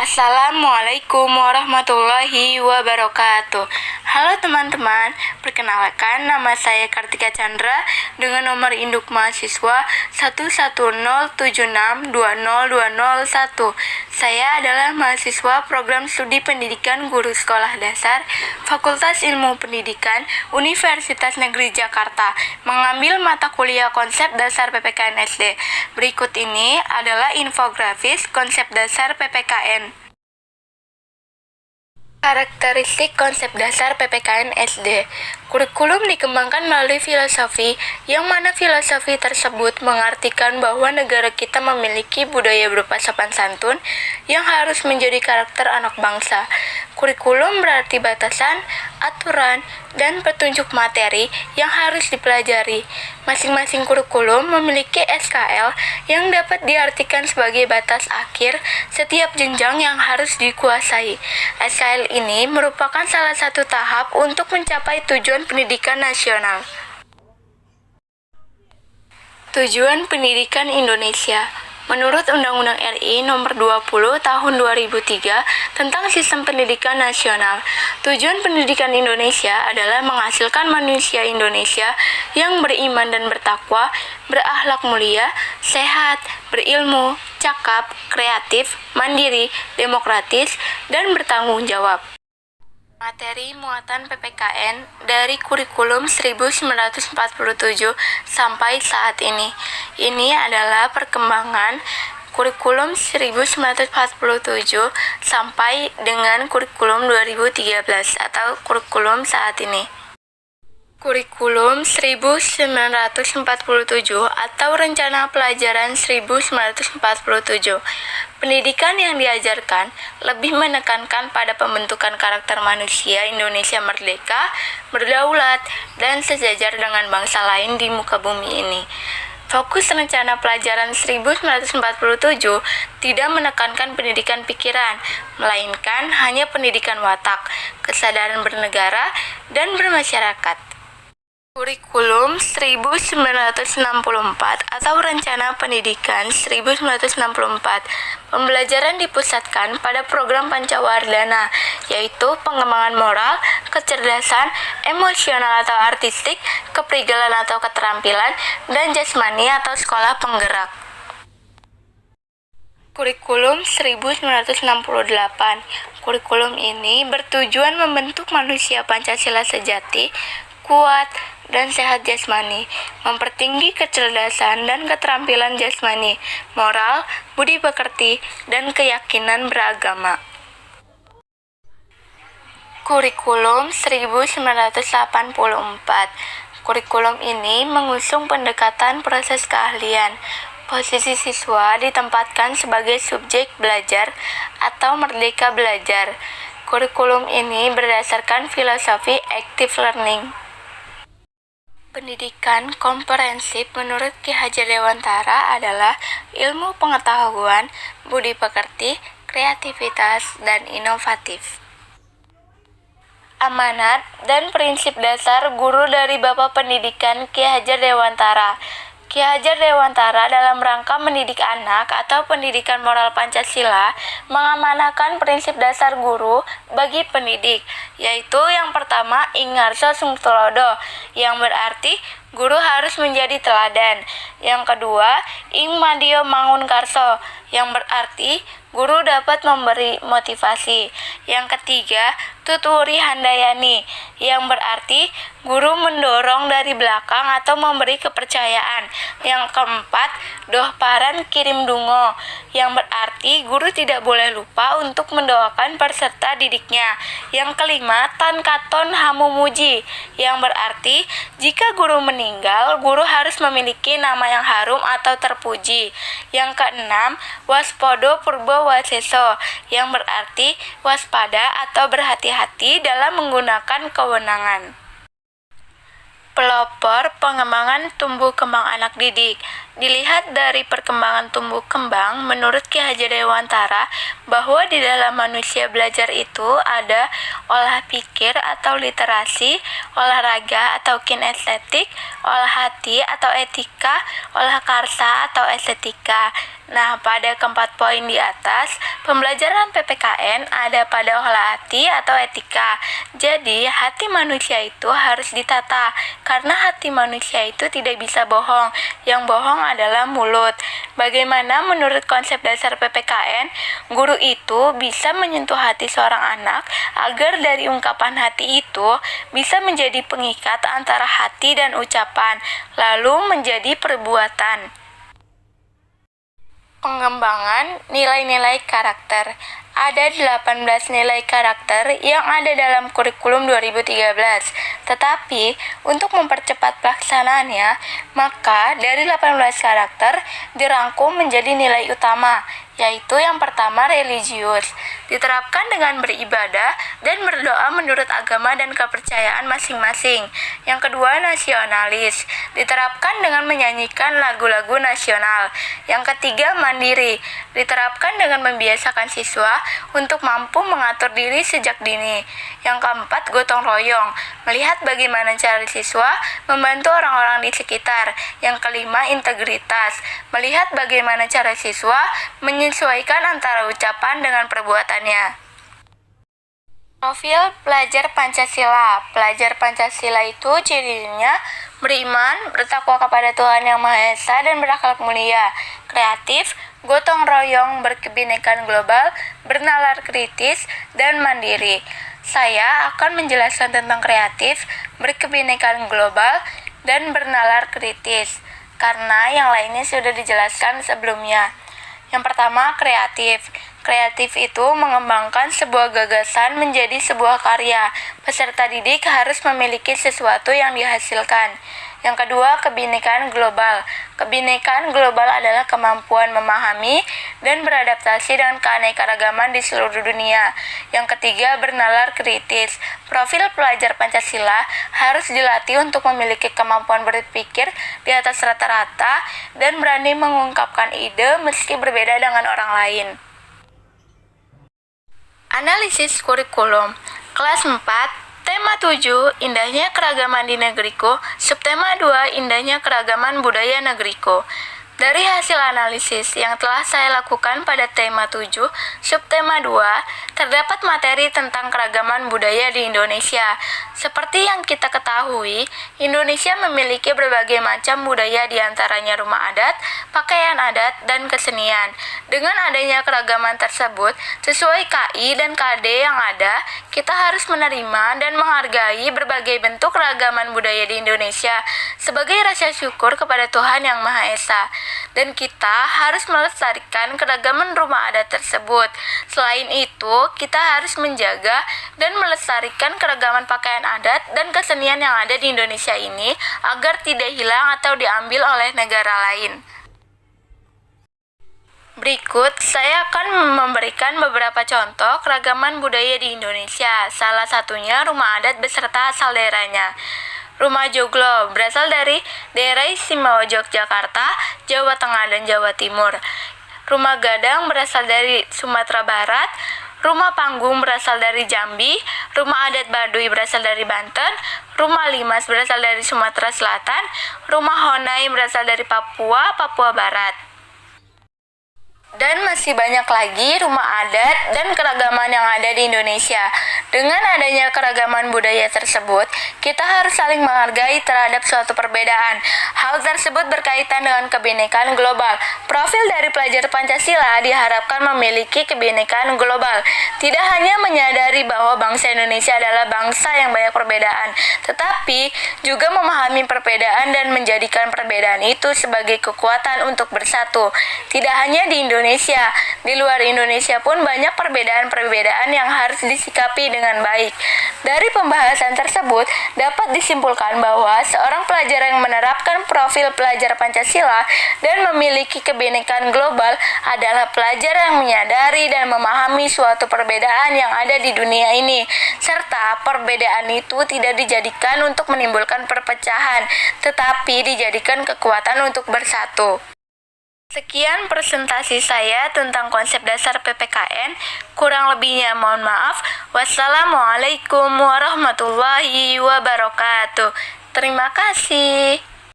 Assalamualaikum warahmatullahi wabarakatuh. Halo teman-teman, perkenalkan nama saya Kartika Chandra dengan nomor induk mahasiswa 11076202001. Saya adalah mahasiswa program studi pendidikan guru sekolah dasar Fakultas Ilmu Pendidikan Universitas Negeri Jakarta, mengambil mata kuliah konsep dasar PPKN SD. Berikut ini adalah infografis konsep dasar PPKN. Karakteristik konsep dasar PPKN SD. Kurikulum dikembangkan melalui filosofi, yang mana filosofi tersebut mengartikan bahwa negara kita memiliki budaya berupa sopan santun yang harus menjadi karakter anak bangsa. Kurikulum berarti batasan, aturan, dan petunjuk materi yang harus dipelajari. Masing-masing kurikulum memiliki SKL yang dapat diartikan sebagai batas akhir setiap jenjang yang harus dikuasai. SKL ini merupakan salah satu tahap untuk mencapai tujuan pendidikan nasional. Tujuan pendidikan Indonesia. Menurut Undang-Undang RI Nomor 20 Tahun 2003 tentang Sistem Pendidikan Nasional, tujuan pendidikan Indonesia adalah menghasilkan manusia Indonesia yang beriman dan bertakwa, berakhlak mulia, sehat, berilmu, cakap, kreatif, mandiri, demokratis, dan bertanggung jawab. Materi muatan PPKN dari kurikulum 1947 sampai saat ini. Ini adalah perkembangan kurikulum 1947 sampai dengan kurikulum 2013 atau kurikulum saat ini. Kurikulum 1947 atau Rencana Pelajaran 1947. Pendidikan yang diajarkan lebih menekankan pada pembentukan karakter manusia Indonesia merdeka, berdaulat, dan sejajar dengan bangsa lain di muka bumi ini. Fokus Rencana Pelajaran 1947 tidak menekankan pendidikan pikiran, melainkan hanya pendidikan watak, kesadaran bernegara, dan bermasyarakat. Kurikulum 1964 atau Rencana Pendidikan 1964. Pembelajaran dipusatkan pada program Pancawardhana, yaitu pengembangan moral, kecerdasan, emosional atau artistik, keprigelan atau keterampilan, dan jasmani atau sekolah penggerak. Kurikulum 1968. Kurikulum ini bertujuan membentuk manusia Pancasila sejati, kuat, dan sehat jasmani, mempertinggi kecerdasan dan keterampilan jasmani, moral, budi pekerti, dan keyakinan beragama. Kurikulum 1984. Kurikulum ini mengusung pendekatan proses keahlian. Posisi siswa ditempatkan sebagai subjek belajar atau merdeka belajar. Kurikulum ini berdasarkan filosofi active learning. Pendidikan komprehensif menurut Ki Hajar Dewantara adalah ilmu pengetahuan, budi pekerti, kreativitas, dan inovatif. Amanat dan prinsip dasar guru dari Bapak Pendidikan Ki Hajar Dewantara. Ki Hajar Dewantara dalam rangka mendidik anak atau pendidikan moral Pancasila mengamanahkan prinsip dasar guru bagi pendidik, yaitu yang pertama Ingarso Sungtulodo, yang berarti guru harus menjadi teladan. Yang kedua, Ing Madio Mangunkarso, yang berarti guru dapat memberi motivasi. Yang ketiga, Tuturi Handayani, yang berarti guru mendorong dari belakang atau memberi kepercayaan. Yang keempat, Dohparan Kirim Dungo, yang berarti guru tidak boleh lupa untuk mendoakan peserta didiknya. Yang kelima, Tan Katon Hamumuji, yang berarti jika guru meninggal, guru harus memiliki nama yang harum atau terpuji. Yang keenam, Waspodo Purbo Waseso, yang berarti waspada atau berhati-hati dalam menggunakan kewenangan. Pelopor pengembangan tumbuh kembang anak didik. Dilihat dari perkembangan tumbuh kembang, menurut Ki Hajar Dewantara, bahwa di dalam manusia belajar itu ada olah pikir atau literasi, olahraga atau kinestetik, olah hati atau etika, olah karsa atau estetika. Nah, pada keempat poin di atas, pembelajaran PPKN ada pada olah hati atau etika. Jadi, hati manusia itu harus ditata, karena hati manusia itu tidak bisa bohong. Yang bohong adalah mulut. Bagaimana menurut konsep dasar PPKN, guru itu bisa menyentuh hati seorang anak agar dari ungkapan hati itu bisa menjadi pengikat antara hati dan ucapan, lalu menjadi perbuatan. Pengembangan nilai-nilai karakter. Ada 18 nilai karakter yang ada dalam kurikulum 2013. Tetapi, untuk mempercepat pelaksanaannya, maka dari 18 karakter dirangkum menjadi nilai utama, yaitu yang pertama religius, diterapkan dengan beribadah dan berdoa menurut agama dan kepercayaan masing-masing. Yang kedua nasionalis, diterapkan dengan menyanyikan lagu-lagu nasional. Yang ketiga mandiri, diterapkan dengan membiasakan siswa untuk mampu mengatur diri sejak dini. Yang keempat gotong royong, melihat bagaimana cara siswa membantu orang-orang di sekitar. Yang kelima integritas, melihat bagaimana cara siswa menyesuaikan antara ucapan dengan perbuatannya. Profil pelajar Pancasila. Pelajar Pancasila itu cirinya beriman, bertakwa kepada Tuhan Yang Maha Esa, dan berakhlak mulia, kreatif, gotong royong, berkebinekaan global, bernalar kritis, dan mandiri. Saya akan menjelaskan tentang kreatif, berkebinekaan global, dan bernalar kritis, karena yang lainnya sudah dijelaskan sebelumnya. Yang pertama, kreatif. Kreatif itu mengembangkan sebuah gagasan menjadi sebuah karya. Peserta didik harus memiliki sesuatu yang dihasilkan. Yang kedua, kebinekaan global. Kebinekaan global adalah kemampuan memahami dan beradaptasi dengan keanekaragaman di seluruh dunia. Yang ketiga, bernalar kritis. Profil pelajar Pancasila harus dilatih untuk memiliki kemampuan berpikir di atas rata-rata dan berani mengungkapkan ide meski berbeda dengan orang lain. Analisis kurikulum. Kelas 4, tema 7, indahnya keragaman di negeriku. Subtema 2, indahnya keragaman budaya negeriku. Dari hasil analisis yang telah saya lakukan pada tema 7, subtema 2, terdapat materi tentang keragaman budaya di Indonesia. Seperti yang kita ketahui, Indonesia memiliki berbagai macam budaya, di antaranya rumah adat, pakaian adat, dan kesenian. Dengan adanya keragaman tersebut, sesuai KI dan KD yang ada, kita harus menerima dan menghargai berbagai bentuk keragaman budaya di Indonesia sebagai rasa syukur kepada Tuhan Yang Maha Esa. Dan kita harus melestarikan keragaman rumah adat tersebut. Selain itu, kita harus menjaga dan melestarikan keragaman pakaian adat dan kesenian yang ada di Indonesia ini agar tidak hilang atau diambil oleh negara lain. Berikut, saya akan memberikan beberapa contoh keragaman budaya di Indonesia. Salah satunya rumah adat beserta asal daerahnya. Rumah Joglo berasal dari daerah istimewa Yogyakarta, Jawa Tengah, dan Jawa Timur. Rumah Gadang berasal dari Sumatera Barat. Rumah Panggung berasal dari Jambi. Rumah adat Baduy berasal dari Banten. Rumah Limas berasal dari Sumatera Selatan. Rumah Honai berasal dari Papua Barat. Dan masih banyak lagi rumah adat dan keragaman yang ada di Indonesia. Dengan adanya keragaman budaya tersebut, kita harus saling menghargai terhadap suatu perbedaan. Hal tersebut berkaitan dengan kebinekaan global. Profil dari pelajar Pancasila diharapkan memiliki kebinekaan global. Tidak hanya menyadari bahwa bangsa Indonesia adalah bangsa yang banyak perbedaan, tetapi juga memahami perbedaan dan menjadikan perbedaan itu sebagai kekuatan untuk bersatu. Tidak hanya di Indonesia Indonesia. Di luar Indonesia pun banyak perbedaan-perbedaan yang harus disikapi dengan baik. Dari pembahasan tersebut, dapat disimpulkan bahwa seorang pelajar yang menerapkan profil pelajar Pancasila dan memiliki kebinekaan global adalah pelajar yang menyadari dan memahami suatu perbedaan yang ada di dunia ini, serta perbedaan itu tidak dijadikan untuk menimbulkan perpecahan, tetapi dijadikan kekuatan untuk bersatu. Sekian presentasi saya tentang konsep dasar PPKN. Kurang lebihnya mohon maaf. Wassalamualaikum warahmatullahi wabarakatuh. Terima kasih.